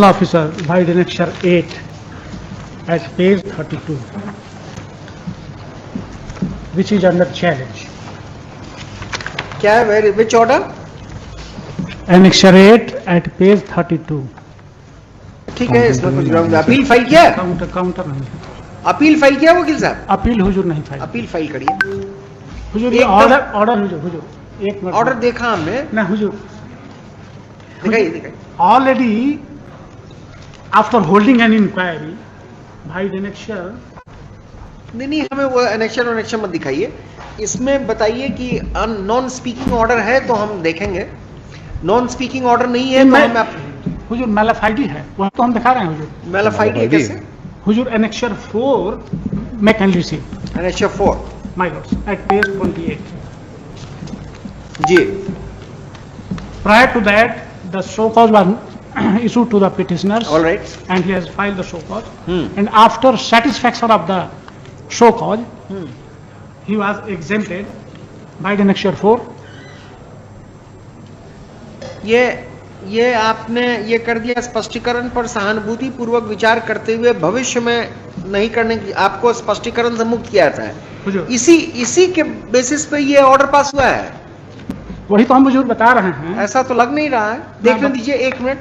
Officer by annexure 8 at page 32, which is under challenge. क्या है? Very which order? Annexure 8 at page 32. ठीक है, इसमें कुछ ग्राउंड अपील फाइल किया है? काउंटर नहीं, अपील फाइल किया वकील साहब? अपील हुजूर नहीं फाइल। अपील फाइल करिए। हुजूर ये ऑर्डर हुजूर एक मिनट। ऑर्डर देखा हमने। ना हुजूर दिखाइए। Already after holding an inquiry भाई annexure नहीं, हमें वो एनेक्शन मत दिखाइए। इसमें बताइए कि नॉन स्पीकिंग ऑर्डर है तो हम देखेंगे, नॉन स्पीकिंग ऑर्डर नहीं है तो हम हुजूर मैलाफाइडी है, वह तो हम दिखा रहे हैं हुजूर। मैलाफाइडी है कैसे? हुजूर annexure 4 मैं can receive annexure 4 my lords at page 28. जी। Prior to that, the show cause was issued to the petitioners. All right. And he has filed the show cause. And after satisfaction of the show cause, he was exempted by the annexure 4. ये आपने ये कर दिया स्पष्टीकरण पर सहानुभूति पूर्वक विचार करते हुए भविष्य में नहीं करने की, आपको स्पष्टीकरण से मुक्त किया था। इसी के बेसिस पे ये ऑर्डर पास हुआ है। वही तो हम हुजूर बता रहे हैं। ऐसा तो लग नहीं रहा है। देखने दीजिए एक minute.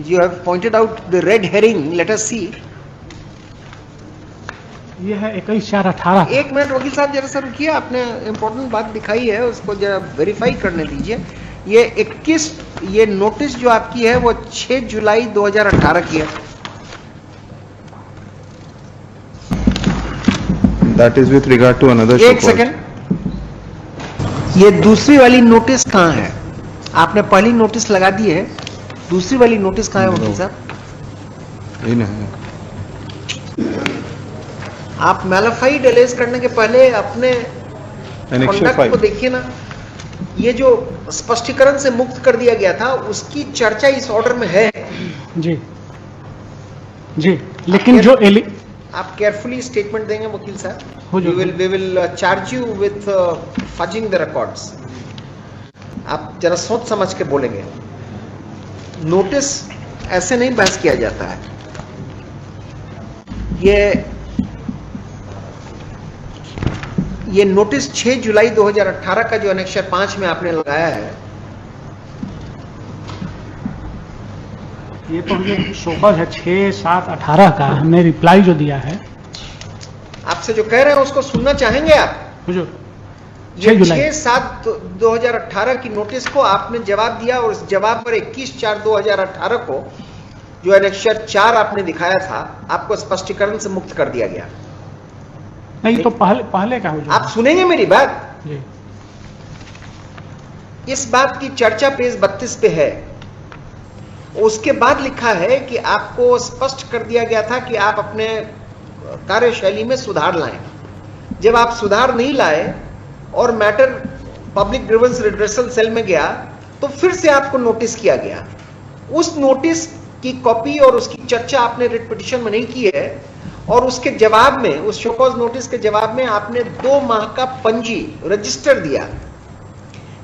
You have pointed out the red herring, let us see. ये है 21/4/18। एक मिनट वकील साहब जरा सा रुकिए, आपने इंपॉर्टेंट बात दिखाई है, उसको जरा वेरीफाई करने दीजिए। ये 21 ये नोटिस जो आपकी है वो 6 जुलाई 2018 की है। That is with regard to another एक सेकेंड, ये दूसरी वाली नोटिस कहाँ है? आपने पहली नोटिस लगा दी है, दूसरी वाली नोटिस कहाँ है वकील साहब? ये नहीं। आप मैलाफाइड एलेज करने के पहले अपने कॉन्डक्ट को देखिए ना। ये जो स्पष्टीकरण से मुक्त कर दिया गया था उसकी चर्चा इस ऑर्डर में है। जी जी, लेकिन जो आप केयरफुली स्टेटमेंट देंगे वकील साहब? we will charge you with fudging the records. आप जरा सोच समझ के बोलेंगे। नोटिस ऐसे नहीं बहस किया जाता है। ये नोटिस 6 जुलाई 2018 का जो एनेक्शन 5 में आपने लगाया है, ये तो मुझे शोकज है 6/7/18 का, हमने रिप्लाई जो दिया है। आपसे जो कह रहे हैं उसको सुनना चाहेंगे आप? हुजूर ये 6/7/2018 की नोटिस को आपने जवाब दिया और इस जवाब पर 21/4/2018 को जो एनेक्शन 4 आपने दिखाया था, आपको स्पष्टीकरण से मुक्त कर दिया गया। नहीं तो पहले का हुजूर। आप सुनेंगे मेरी बात? जी। इस बात की चर्चा पेज 32 पे है। उसके बाद लिखा है कि आपको स्पष्ट कर दिया गया था कि आप अपने कार्यशैली में सुधार लाएं। जब आप सुधार नहीं लाए और matter public grievance redressal cell में गया तो फिर से आपको नोटिस किया गया। उस नोटिस की कॉपी और उसकी चर्चा आपने रिट पिटीशन में नहीं की है और उसके जवाब में, उस शोकॉज नोटिस के जवाब में आपने 2 माह का पंजी रजिस्टर दिया।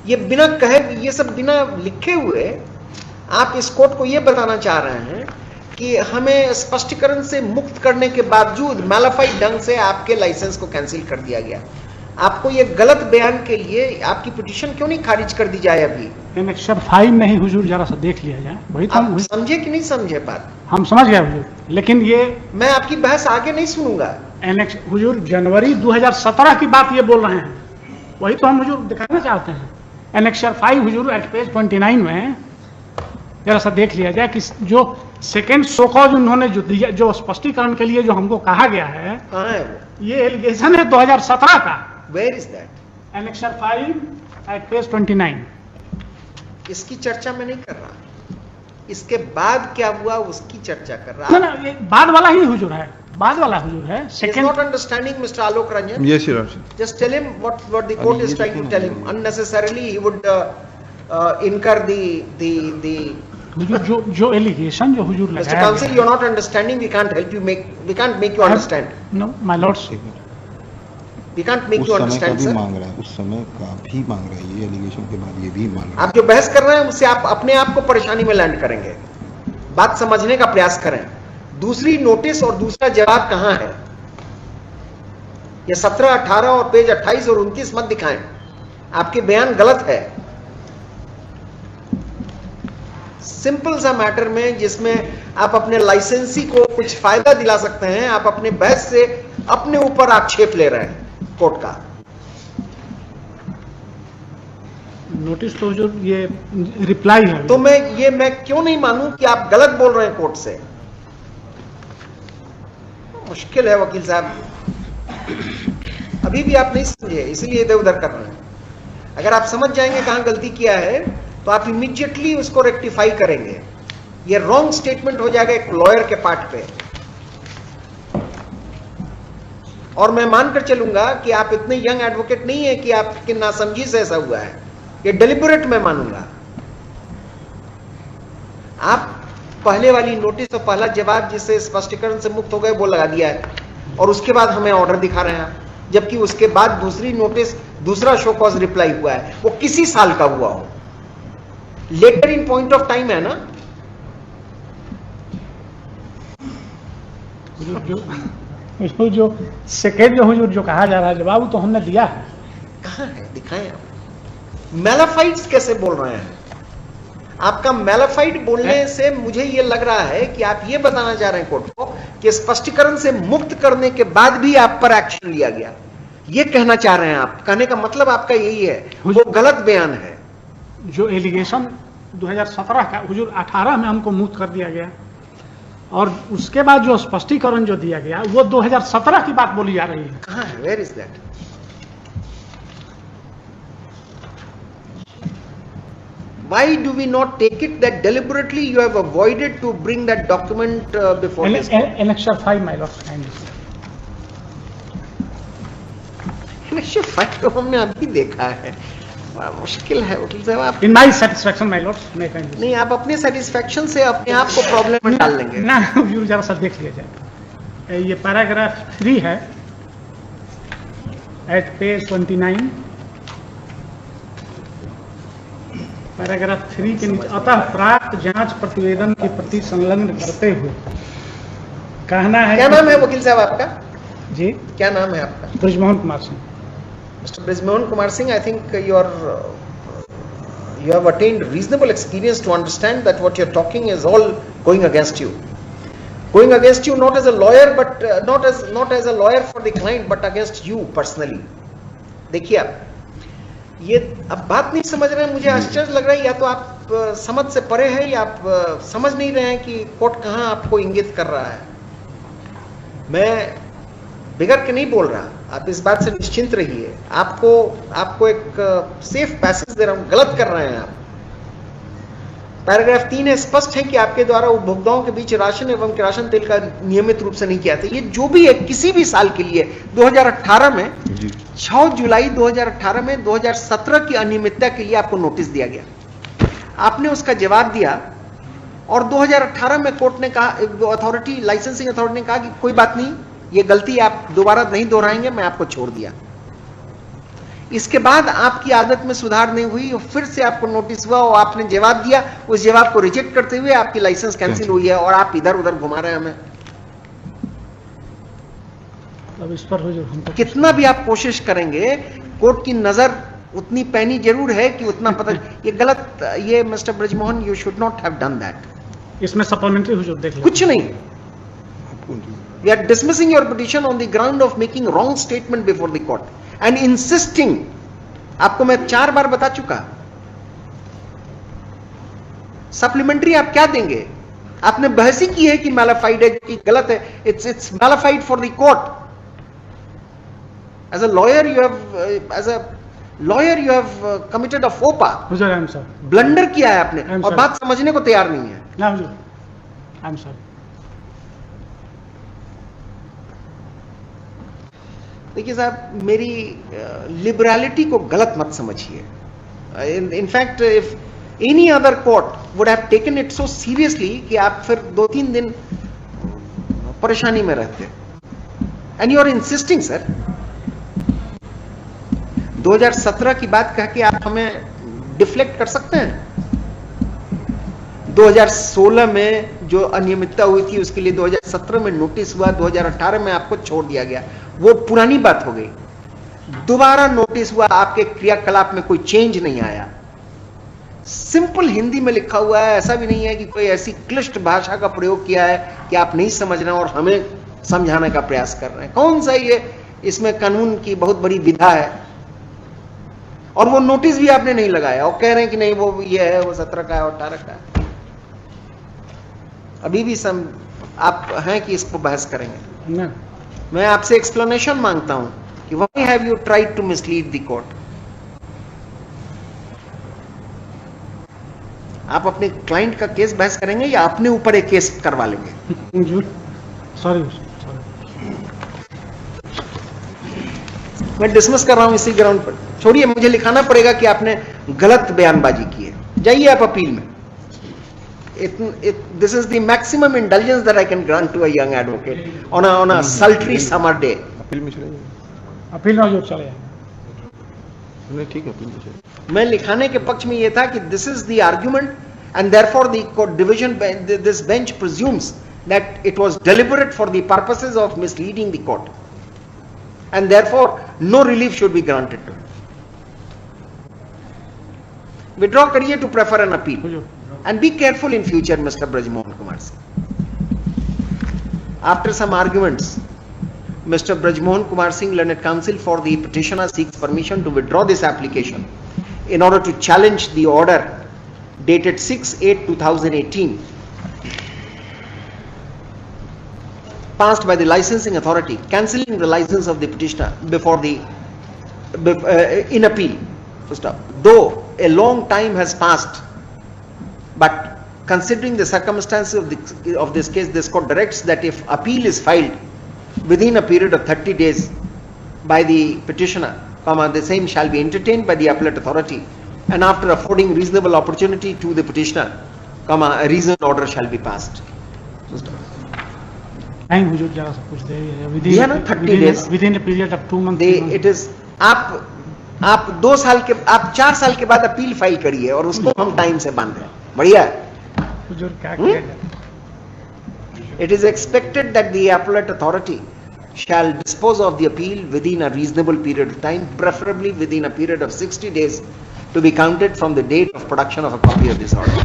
ये बिना कहे, ये सब बिना लिखे हुए आप इस कोर्ट को ये बताना चाह रहे हैं कि हमें स्पष्टीकरण से मुक्त करने के बावजूद मैलाफाइड ढंग से आपके लाइसेंस को कैंसिल कर दिया गया। आपको ये गलत बयान के लिए आपकी पिटीशन क्यों नहीं खारिज कर दी जाए अभी? एनेक्शन 5 में ही हुजूर जरा सा देख लिया जाए। वही तो हम समझे कि नहीं समझे बात? हम समझ गए हुजूर, लेकिन ये मैं आपकी बहस आगे नहीं सुनूंगा। हुजूर जनवरी 2017 की बात ये बोल रहे हैं, वही तो हम हुजूर दिखाना चाहते हैं। एनेक्शन 5 हुजूर एट पेज 29 में जरा सा देख लिया जाए कि जो सेकेंड शोकॉज उन्होंने जो दिया, जो स्पष्टीकरण के लिए जो हमको कहा गया है, कहाँ है वो? ये एलिगेशन है 2017 का। Where is that? Annexure 5 at page 29। इसकी चर्चा मैं नहीं कर रहा, इसके बाद क्या हुआ उसकी चर्चा कर रहा। ना ये बाद वाला ही हुजूर है, बाद वाला हुजूर है। Second, not understanding Mr. Alok Ranjan. Yes, Your Honor. Just tell him what the court is trying to tell him. Unnecessarily he would incur the जो एलिगेशन जो हुजूर लगाया। Mr. Counsel, you are not understanding. We can't help you we can't make you understand. No, my lords. We can't make us you समय का understand भी sir. मांग रहा है, उस समय का भी मांग रहा है, ये एलिगेशन के बाद ये भी मांग रहा है। आप जो बहस कर रहे हैं उससे आप अपने आप को परेशानी में लैंड करेंगे। बात समझने का प्रयास करें। दूसरी नोटिस और दूसरा जवाब कहां है? ये 17, 18 और पेज 28 और 29 मत दिखाएं, आपके बयान गलत है। सिंपल सा मैटर में जिसमें आप अपने लाइसेंसी को कुछ फायदा दिला सकते हैं, आप अपने बहस से अपने ऊपर आक्षेप ले रहे हैं कोर्ट का। नोटिस तो जो ये रिप्लाई है, तो मैं क्यों नहीं मानूं कि आप गलत बोल रहे हैं कोर्ट से? मुश्किल है वकील साहब, अभी भी आप नहीं समझे, इसीलिए इधर उधर कर रहे हैं। अगर आप समझ जाएंगे कहां गलती किया है तो आप इमीडिएटली उसको रेक्टिफाई करेंगे। ये रॉन्ग स्टेटमेंट हो जाएगा एक लॉयर के पार्ट पे, और मैं मानकर चलूंगा कि आप इतने यंग एडवोकेट नहीं है कि आपकी नासमझी से ऐसा हुआ है। ये डेलिबरेट मैं मानूंगा। आप पहले वाली नोटिस और पहला जवाब जिससे स्पष्टीकरण से मुक्त हो गए वो लगा दिया है, और उसके बाद हमें ऑर्डर दिखा रहे हैं, जबकि उसके बाद दूसरी नोटिस, दूसरा शो कॉज रिप्लाई हुआ है, वो किसी साल का हुआ हो, later in point of time है ना। जो सेकेंड जो हुजूर जो कहा जा रहा है जवाब, वो तो हमने दिया है। कहां है, दिखाएं आप। मैलाफाइड्स कैसे बोल रहे हैं? आपका मैलाफाइड बोलने से मुझे यह लग रहा है कि आप यह बताना चाह रहे हैं कोर्ट को कि स्पष्टीकरण से मुक्त करने के बाद भी आप पर एक्शन लिया गया, यह कहना चाह रहे हैं आप। कहने का मतलब आपका यही है, वो गलत बयान है। जो एलिगेशन 2017 का हुजूर 18 में हमको मुक्त कर दिया गया, और उसके बाद जो स्पष्टीकरण जो दिया गया वो 2017 की बात बोली जा रही है। कहां है, where is that? Why do we not take it that deliberately you have avoided to bring that document before this court? Annexure 5, my lord, kindly. Annexure 5 तो हमने अभी देखा है, बड़ा मुश्किल है वकील साहब। आप In my satisfaction, my lord, may I kindly. नहीं, आप अपने सेटिस्फेक्शन से अपने आप को प्रॉब्लम में डाल लेंगे ना, हुजूर जरा सा देख लिया जाए। ये पैराग्राफ 3 है एट पेज 29, पैराग्राफ 3 के नीचे, अतः प्राप्त जांच प्रतिवेदन के प्रति संलग्न करते हुए कहना है। क्या नाम है वकील साहब आपका? जी, क्या नाम है आपका? Brijmohan Kumar Singh. Mr. Brismohan Kumar Singh, I think you have attained reasonable experience to understand that what you're talking is all going against you. Going against you not as a lawyer, but not as a lawyer for the client, but against you personally. देखिए आप ये अब बात नहीं समझ रहे हैं, मुझे आश्चर्य लग रहा है। या तो आप समझ से परे हैं, या आप समझ नहीं रहे हैं कि कोर्ट कहां आपको इंगित कर रहा है। मैं बिगड़ के नहीं बोल रहा, आप इस बात से निश्चिंत रहिए। आपको एक सेफ पैसेज दे रहा हूं, गलत कर रहे हैं आप। पैराग्राफ 3 है, स्पष्ट है कि आपके द्वारा उपभोक्ताओं के बीच राशन एवं किरासन तेल का नियमित रूप से नहीं किया था। ये जो भी है किसी भी साल के लिए 2018 में 6 जुलाई 2018 में 2017 की अनियमितता के लिए आपको नोटिस दिया गया, आपने उसका जवाब दिया, और 2018 में कोर्ट ने कहा, अथॉरिटी, लाइसेंसिंग अथॉरिटी ने कहा कि कोई बात नहीं, ये गलती आप दोबारा नहीं दोहराएंगे, मैं आपको छोड़ दिया। इसके बाद आपकी आदत में सुधार नहीं हुई, और फिर से आपको नोटिस हुआ और आपने जवाब दिया, उस जवाब को रिजेक्ट करते हुए आपकी लाइसेंस कैंसिल हुई है, और आप इधर उधर घुमा रहे हैं हमें। अब इस पर हुजूर हमको कितना भी आप कोशिश करेंगे, कोर्ट की नजर उतनी पैनी जरूर है कि उतना पता ये गलत, ये mister Brijmohan, you should not have done that. इसमें सप्लीमेंट्री हुजूर देख लो। कुछ नहीं, we are dismissing your petition on the ground of making wrong statement before the court and insisting, आपको मैं 4 बार बता चुका, सप्लीमेंट्री आप क्या देंगे? आपने बहस ही की है कि मैलाफाइड है, जो कि गलत है। It's mala fide for the court. as a lawyer you have committed a faux pas, Hazur, I am sorry, blunder किया है आपने, I'm और sorry. बात समझने को तैयार नहीं है। ना हुजूर, आई एम सॉरी। देखिए साहब, मेरी लिबरलिटी को गलत मत समझिए। In fact if any other court would have taken it so seriously कि आप फिर 2-3 दिन परेशानी में रहते। And you are insisting sir, 2017 की बात कह के आप हमें डिफ्लेक्ट कर सकते हैं? 2016 में जो अनियमितता हुई थी उसके लिए 2017 में नोटिस हुआ, 2018 में आपको छोड़ दिया गया, वो पुरानी बात हो गई। दोबारा नोटिस हुआ, आपके क्रियाकलाप में कोई चेंज नहीं आया। सिंपल हिंदी में लिखा हुआ है, ऐसा भी नहीं है कि कोई ऐसी क्लिष्ट भाषा का प्रयोग किया है कि आप नहीं समझ रहे हैं और हमें समझाने का प्रयास कर रहे हैं। कौन सा ये इसमें कानून की बहुत बड़ी विधा है? और वो नोटिस भी आपने नहीं लगाया और कह रहे हैं कि नहीं वो ये है, वो 17 का है और 18 का है। अभी भी आप हैं कि इसको बहस करेंगे? नहीं। मैं आपसे एक्सप्लेनेशन मांगता हूं कि why have you tried to mislead the court? आप अपने क्लाइंट का केस बहस करेंगे या अपने ऊपर एक केस करवा लेंगे? सॉरी, मैं डिसमिस कर रहा हूं इसी ग्राउंड पर। छोड़िए, मुझे लिखाना पड़ेगा कि आपने गलत बयानबाजी की है। जाइए आप अपील में। This is the maximum indulgence that I can grant to a young advocate on a sultry summer day. Appeal में चले जाइए। अपील में जो चले जाए। नहीं, ठीक है, अपील में चले। मैं लिखाने के पक्ष में यह था कि this is the argument and therefore the court division, this bench presumes that it was deliberate for the purposes of misleading the court and therefore no relief should be granted to him. Withdraw करिए to prefer an appeal. And be careful in future, Mr. Brajmohan Kumar Singh. After some arguments, Mr. Brajmohan Kumar Singh, learned counsel for the petitioner, seeks permission to withdraw this application in order to challenge the order dated 6/8/2018 passed by the licensing authority, cancelling the license of the petitioner before the in appeal. Though a long time has passed, but considering the circumstances of this case, this court directs that if appeal is filed within a period of 30 days by the petitioner, the same shall be entertained by the appellate authority, and after affording reasonable opportunity to the petitioner, a reasoned order shall be passed. Time हुजूर जरा सा कुछ दे दिया ना 30 days within a period of 2 months. it is आप 2 साल के, आप 4 साल के बाद अपील फाइल करिए और उसको हम टाइम से बांध रहे हैं। बढ़िया है। हुजूर क्या किया जाए? It is expected that the appellate authority shall dispose of the appeal within a reasonable period of time, preferably within a period of 60 days to be counted from the date of production of a copy of this order.